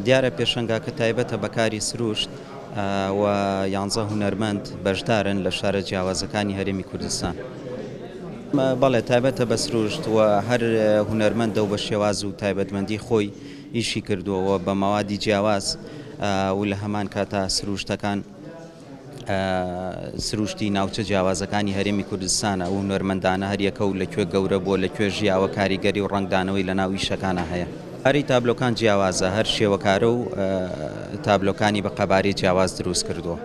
دیارە پێشەنگاکە تایبەتە بەکاری سروشت و 11 هونەرمەند بەشدارن لە شارە جیاوازەکانی هەرێمی کوردستان. بەڵێ تایبەتە بە سروشت و هەر هونەرمەندە و بە شێواز و تایبەتمەندی خۆی ئیشی کردووەوە بە مەوادی جیاواز و لە هەمان کاتا سروشتەکان سروشتی ناوچە جیاوازەکانی هەرێمی کوردستانە و هونەرمەندانە هەریەکە و لەکوێ گەورە بۆ لەکوێ ژیاوە کاریگەری و ڕنگدانەوەی لە ناو ئیشەکانە هەیە. هەری تابلۆکان جیاوازە، هەر شێوەکارە و تابلۆکانی بە قەبارەی جیاواز دروست کردووە.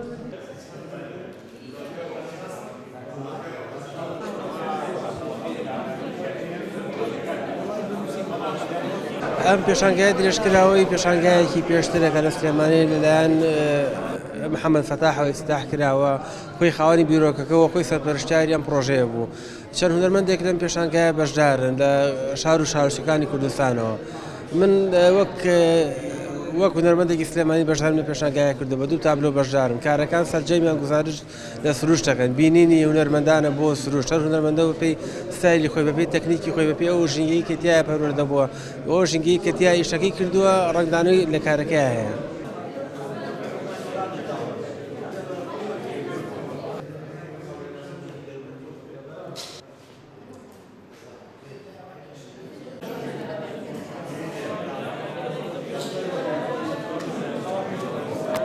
ئەم پێشانگای درێژکراوەی پێشانگایەکی پێشترەکە لە سلێمانی لەلایەن محەممەد فەتاحەوە ئیستاح کراوە، خۆی خاوەنی بیرۆکەکەەوە خۆی سەرپەرشتیاری ئەم پرۆژەیە بوو. چەند هونەرمەندێک لەم پێشانگایە بەشدارن لە شار و شارچەکانی کوردستانەوە. من وەک هونەرمەندێکی سلێمانی بەشدارم لە پێشانگایە کردو بە دوو تابلۆ بەشدارم. کارەکان سەرجەمیان گزارش لە سروشتەکەن، بینینی هونەرمەندانە بۆ سروشت، هەر هونەرمەندە بەپێی ستایلی خۆی، بەپێی تەکنیکی خۆی، بەپێی ئەو ژینگەی کە تایە پەروەردە بووە، ئەو ژینگەی کە تیا ئیشەکەی کردووە ڕنگدانەوەی لە کارەکەی هەیە.